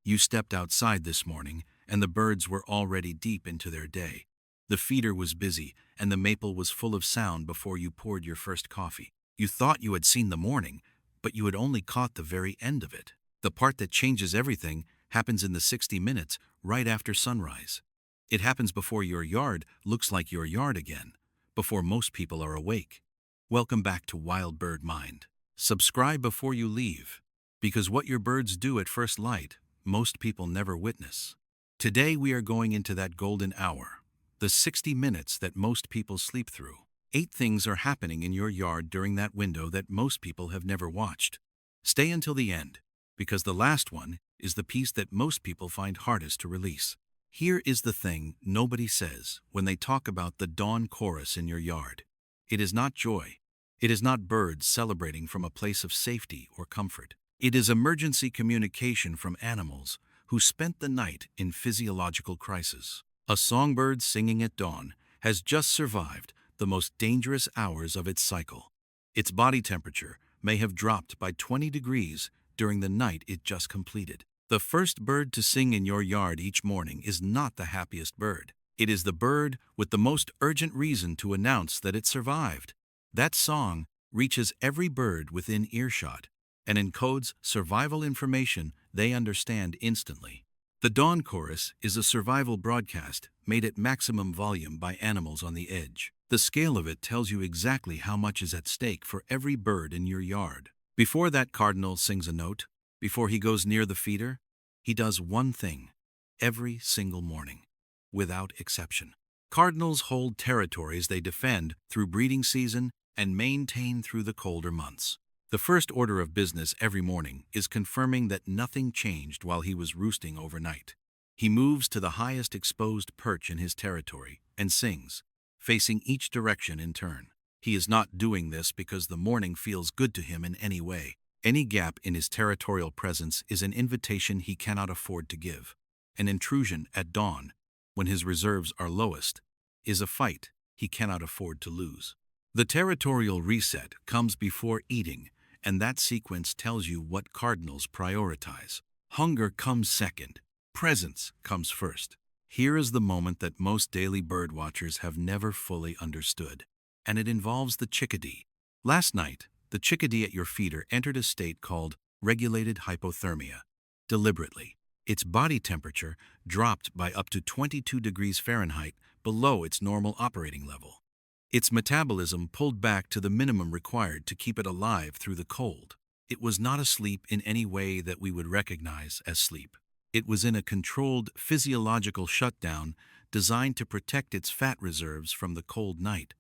You stepped outside this morning, and the birds were already deep into their day. The feeder was busy, and the maple was full of sound before you poured your first coffee. You thought you had seen the morning, but you had only caught the very end of it. The part that changes everything happens in the 60 minutes right after sunrise. It happens before your yard looks like your yard again, before most people are awake. Welcome back to Wild Bird Mind. Subscribe before you leave, because what your birds do at first light, most people never witness. Today we are going into that golden hour, the 60 minutes that most people sleep through. 8 things are happening in your yard during that window that most people have never watched. Stay until the end, because the last one is the piece that most people find hardest to release. Here is the thing nobody says when they talk about the dawn chorus in your yard. It is not joy. It is not birds celebrating from a place of safety or comfort. It is emergency communication from animals who spent the night in physiological crisis. A songbird singing at dawn has just survived the most dangerous hours of its cycle. Its body temperature may have dropped by 20 degrees during the night it just completed. The first bird to sing in your yard each morning is not the happiest bird. It is the bird with the most urgent reason to announce that it survived. That song reaches every bird within earshot and encodes survival information they understand instantly. The Dawn Chorus is a survival broadcast made at maximum volume by animals on the edge. The scale of it tells you exactly how much is at stake for every bird in your yard. Before that cardinal sings a note, before he goes near the feeder, he does one thing every single morning, without exception. Cardinals hold territories they defend through breeding season and maintain through the colder months. The first order of business every morning is confirming that nothing changed while he was roosting overnight. He moves to the highest exposed perch in his territory and sings, facing each direction in turn. He is not doing this because the morning feels good to him in any way. Any gap in his territorial presence is an invitation he cannot afford to give. An intrusion at dawn, when his reserves are lowest, is a fight he cannot afford to lose. The territorial reset comes before eating, and that sequence tells you what cardinals prioritize. Hunger comes second. Presence comes first. Here is the moment that most daily birdwatchers have never fully understood, and it involves the chickadee. Last night, the chickadee at your feeder entered a state called regulated hypothermia. Deliberately, its body temperature dropped by up to 22 degrees Fahrenheit below its normal operating level. Its metabolism pulled back to the minimum required to keep it alive through the cold. It was not asleep in any way that we would recognize as sleep. It was in a controlled physiological shutdown designed to protect its fat reserves from the cold night.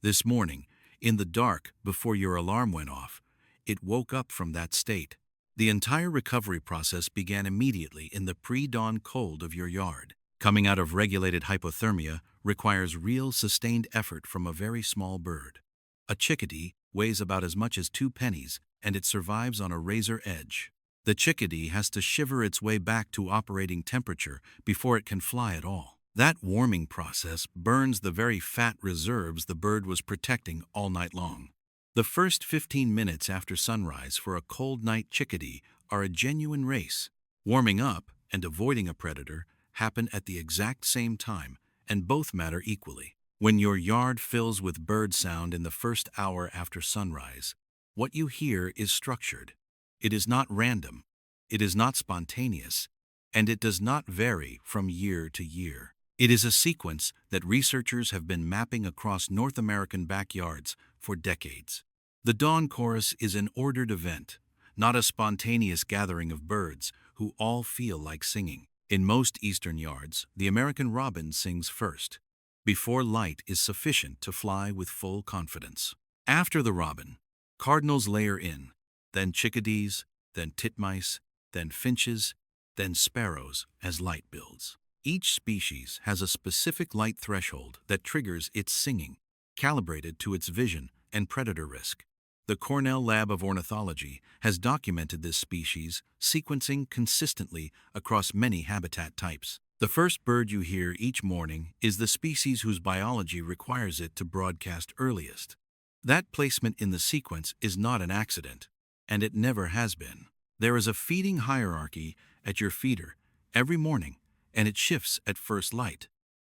This morning, in the dark before your alarm went off, it woke up from that state. The entire recovery process began immediately in the pre-dawn cold of your yard. Coming out of regulated hypothermia requires real sustained effort from a very small bird. A chickadee weighs about as much as 2 pennies, and it survives on a razor edge. The chickadee has to shiver its way back to operating temperature before it can fly at all. That warming process burns the very fat reserves the bird was protecting all night long. The first 15 minutes after sunrise for a cold night chickadee are a genuine race. Warming up and avoiding a predator happen at the exact same time, and both matter equally. When your yard fills with bird sound in the first hour after sunrise, what you hear is structured. It is not random, it is not spontaneous, and it does not vary from year to year. It is a sequence that researchers have been mapping across North American backyards for decades. The Dawn Chorus is an ordered event, not a spontaneous gathering of birds who all feel like singing. In most eastern yards, the American robin sings first, before light is sufficient to fly with full confidence. After the robin, cardinals layer in, then chickadees, then titmice, then finches, then sparrows as light builds. Each species has a specific light threshold that triggers its singing, calibrated to its vision and predator risk. The Cornell Lab of Ornithology has documented this species sequencing consistently across many habitat types. The first bird you hear each morning is the species whose biology requires it to broadcast earliest. That placement in the sequence is not an accident, and it never has been. There is a feeding hierarchy at your feeder every morning, and it shifts at first light.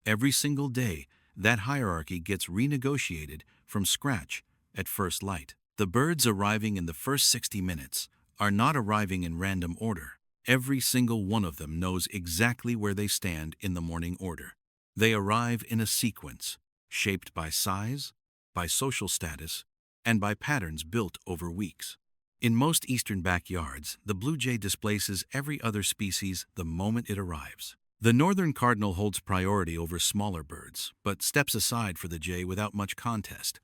Every single day, that hierarchy gets renegotiated from scratch at first light. The birds arriving in the first 60 minutes are not arriving in random order. Every single one of them knows exactly where they stand in the morning order. They arrive in a sequence, shaped by size, by social status, and by patterns built over weeks. In most eastern backyards, the blue jay displaces every other species the moment it arrives. The northern cardinal holds priority over smaller birds, but steps aside for the jay without much contest.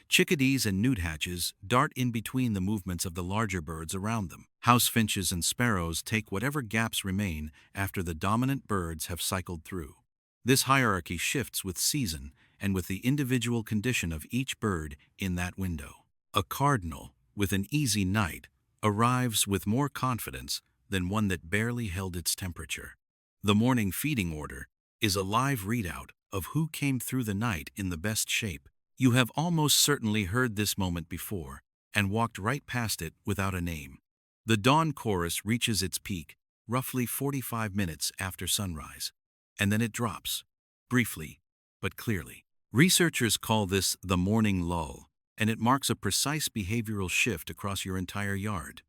Chickadees and newthatches dart in between the movements of the larger birds around them. House finches and sparrows take whatever gaps remain after the dominant birds have cycled through. This hierarchy shifts with season and with the individual condition of each bird in that window. A cardinal, with an easy night, arrives with more confidence than one that barely held its temperature. The morning feeding order is a live readout of who came through the night in the best shape. You have almost certainly heard this moment before and walked right past it without a name. The dawn chorus reaches its peak roughly 45 minutes after sunrise, and then it drops, briefly but clearly. Researchers call this the morning lull, and it marks a precise behavioral shift across your entire yard.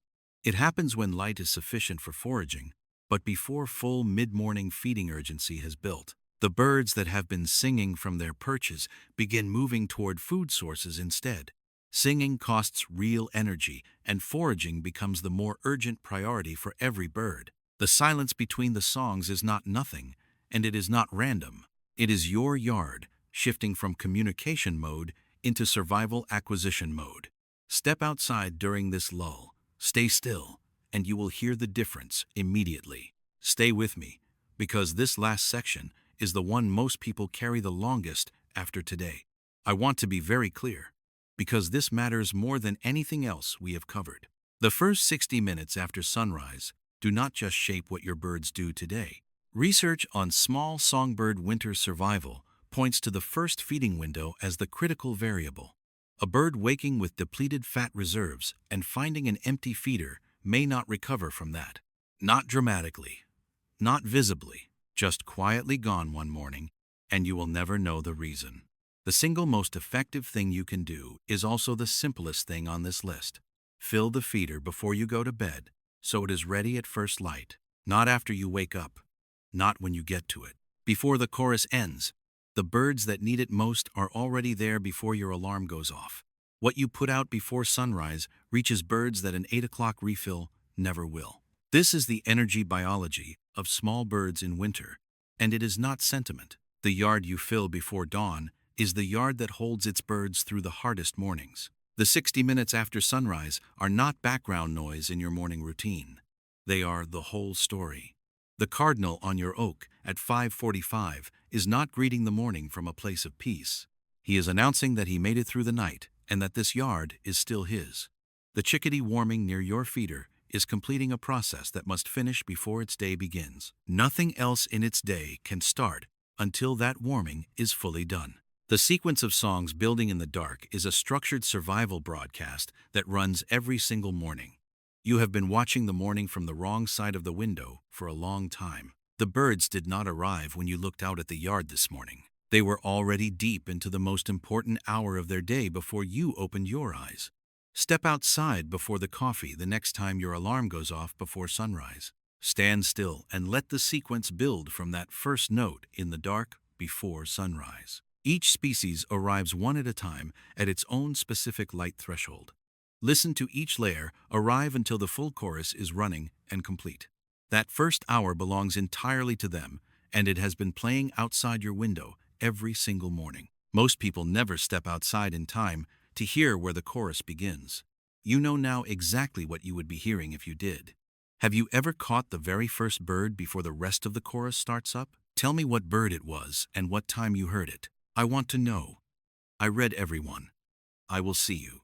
It happens when light is sufficient for foraging, but before full mid-morning feeding urgency has built. The birds that have been singing from their perches begin moving toward food sources instead. Singing costs real energy, and foraging becomes the more urgent priority for every bird. The silence between the songs is not nothing, and it is not random. It is your yard, shifting from communication mode into survival acquisition mode. Step outside during this lull, stay still, and you will hear the difference immediately. Stay with me, because this last section is the one most people carry the longest after today. I want to be very clear, because this matters more than anything else we have covered. The first 60 minutes after sunrise do not just shape what your birds do today. Research on small songbird winter survival points to the first feeding window as the critical variable. A bird waking with depleted fat reserves and finding an empty feeder may not recover from that. Not dramatically, not visibly, just quietly gone one morning, and you will never know the reason. The single most effective thing you can do is also the simplest thing on this list. Fill the feeder before you go to bed, so it is ready at first light, not after you wake up, not when you get to it. Before the chorus ends, the birds that need it most are already there before your alarm goes off. What you put out before sunrise reaches birds that an 8 o'clock refill never will. This is the energy biology of small birds in winter, and it is not sentiment. The yard you fill before dawn is the yard that holds its birds through the hardest mornings. The 60 minutes after sunrise are not background noise in your morning routine. They are the whole story. The cardinal on your oak at 5:45 is not greeting the morning from a place of peace. He is announcing that he made it through the night and that this yard is still his. The chickadee warming near your feeder is completing a process that must finish before its day begins. Nothing else in its day can start until that warming is fully done. The sequence of songs building in the dark is a structured survival broadcast that runs every single morning. You have been watching the morning from the wrong side of the window for a long time. The birds did not arrive when you looked out at the yard this morning. They were already deep into the most important hour of their day before you opened your eyes. Step outside before the coffee the next time your alarm goes off before sunrise. Stand still and let the sequence build from that first note in the dark before sunrise. Each species arrives one at a time at its own specific light threshold. Listen to each layer arrive until the full chorus is running and complete. That first hour belongs entirely to them, and it has been playing outside your window every single morning. Most people never step outside in time to hear where the chorus begins. You know now exactly what you would be hearing if you did. Have you ever caught the very first bird before the rest of the chorus starts up? Tell me what bird it was and what time you heard it. I want to know. I read every one. I will see you.